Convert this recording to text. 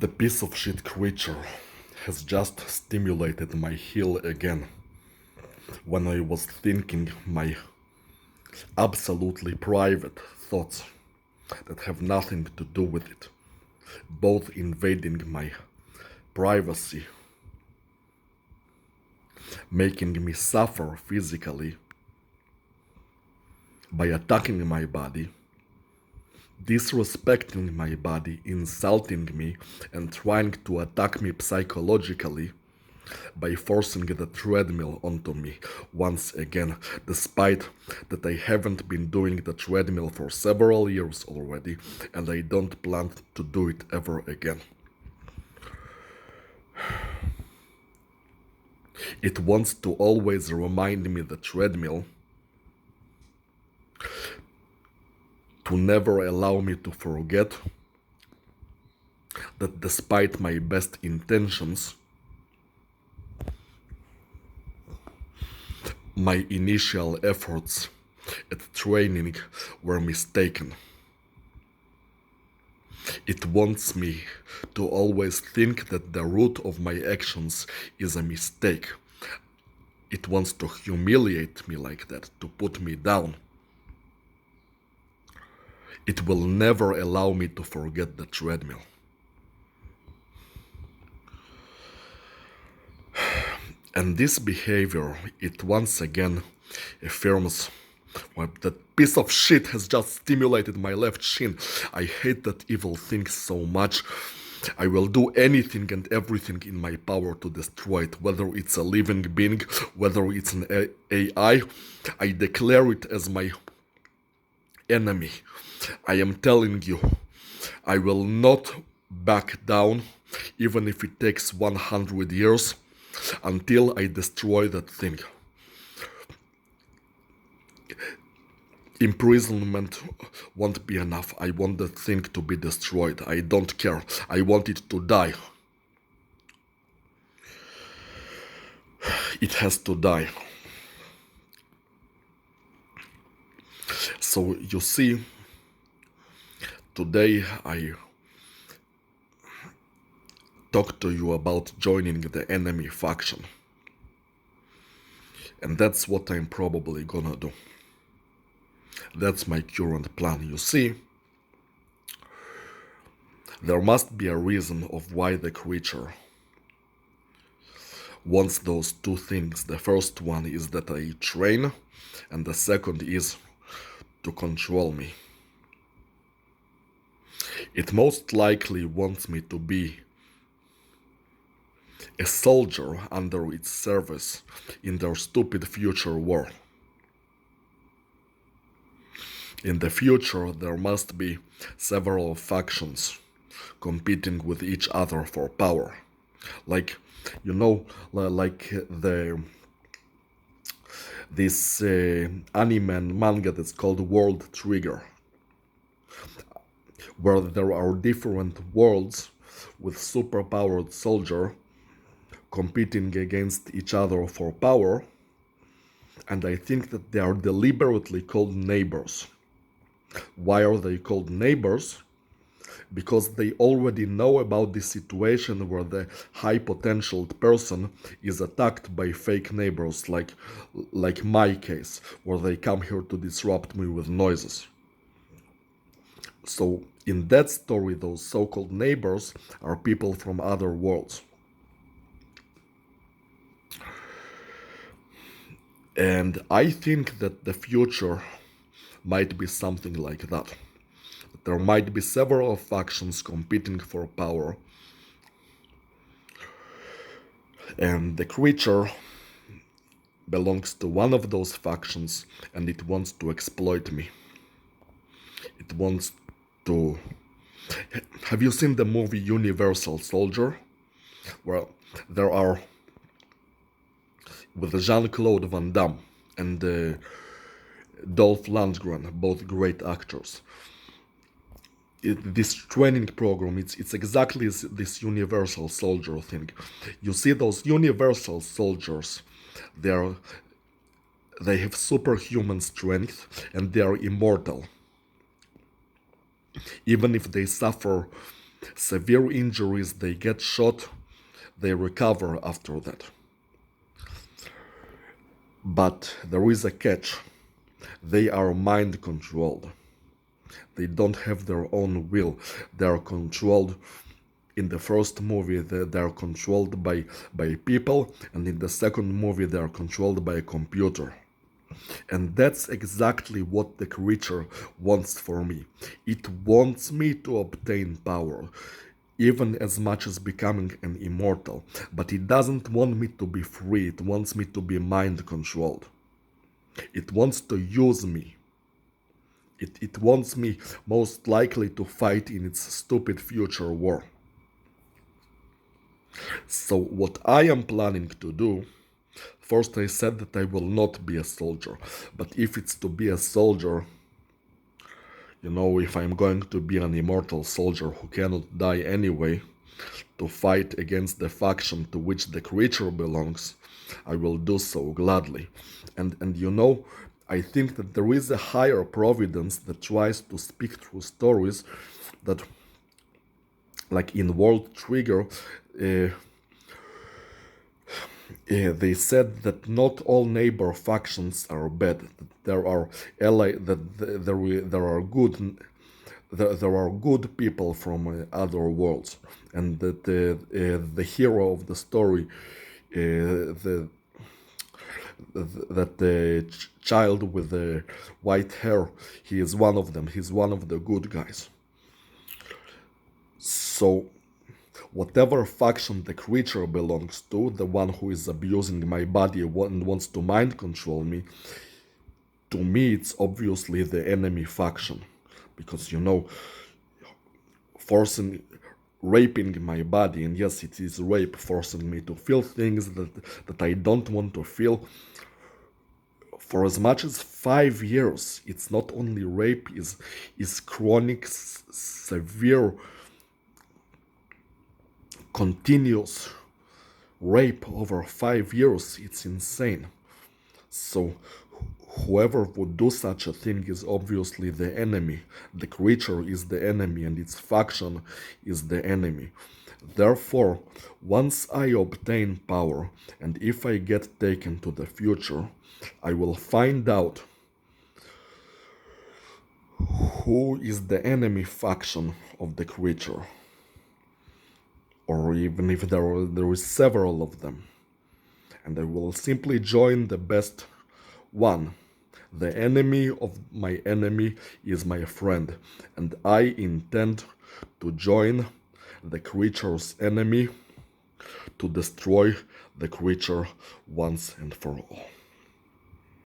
The piece of shit creature has just stimulated my heel again when I was thinking my absolutely private thoughts that have nothing to do with it, both invading my privacy, making me suffer physically by attacking my body, disrespecting my body, insulting me, and trying to attack me psychologically by forcing the treadmill onto me once again, despite that I haven't been doing the treadmill for several years already, and I don't plan to do it ever again. It wants to always remind me, the treadmill, to never allow me to forget that despite my best intentions, my initial efforts at training were mistaken. It wants me to always think that the root of my actions is a mistake. It wants to humiliate me like that, to put me down. It will never allow me to forget the treadmill. And this behavior, it once again affirms, well, that piece of shit has just stimulated my left shin. I hate that evil thing so much. I will do anything and everything in my power to destroy it, whether it's a living being, whether it's an AI. I declare it as my enemy. I am telling you, I will not back down, even if it takes 100 years, until I destroy that thing. Imprisonment won't be enough. I want that thing to be destroyed. I don't care. I want it to die. It has to die. So you see, today I talk to you about joining the enemy faction. And that's what I'm probably gonna do. That's my current plan. You see, there must be a reason of why the creature wants those two things. The first one is that I train, and the second is to control me. It most likely wants me to be a soldier under its service in their stupid future war. In the future, there must be several factions competing with each other for power. Like, this anime and manga that's called World Trigger, where there are different worlds with superpowered soldiers competing against each other for power, and I think that they are deliberately called neighbors. Why are they called neighbors? Because they already know about the situation where the high potential person is attacked by fake neighbors, like my case, where they come here to disrupt me with noises. So in that story, those so-called neighbors are people from other worlds. And I think that the future might be something like that. There might be several factions competing for power, and the creature belongs to one of those factions, and it wants to exploit me. It wants to... Have you seen the movie Universal Soldier? Well, there are, with Jean-Claude Van Damme and Dolph Lundgren, both great actors. This training program, it's exactly this Universal Soldier thing. You see those Universal Soldiers, they have superhuman strength and they are immortal. Even if they suffer severe injuries, they get shot, they recover after that. But there is a catch. They are mind controlled. They don't have their own will. They are controlled. In the first movie, they are controlled by people, and in the second movie, they are controlled by a computer. And that's exactly what the creature wants for me. It wants me to obtain power, even as much as becoming an immortal. But it doesn't want me to be free, it wants me to be mind controlled. It wants to use me. It wants me most likely to fight in its stupid future war. So, what I am planning to do, first I said that I will not be a soldier, but if it's to be a soldier, if I'm going to be an immortal soldier who cannot die anyway, to fight against the faction to which the creature belongs, I will do so gladly. And I think that there is a higher providence that tries to speak through stories that, like in World Trigger, they said that not all neighbor factions are bad. That there are there are good. There are good people from other worlds, and that the hero of the story, the that the child with the white hair, he is one of them. He's one of the good guys. So, whatever faction the creature belongs to, the one who is abusing my body and wants to mind control me, to me it's obviously the enemy faction. Because, forcing, raping my body, and yes, it is rape, forcing me to feel things that I don't want to feel, for as much as 5 years. It's not only rape, is chronic, severe, continuous rape over 5 years. It's insane. So whoever would do such a thing is obviously the enemy. The creature is the enemy, and its faction is the enemy. Therefore, once I obtain power, and if I get taken to the future, I will find out who is the enemy faction of the creature, or even if there is several of them, and I will simply join the best one. The enemy of my enemy is my friend, and I intend to join the creature's enemy to destroy the creature once and for all.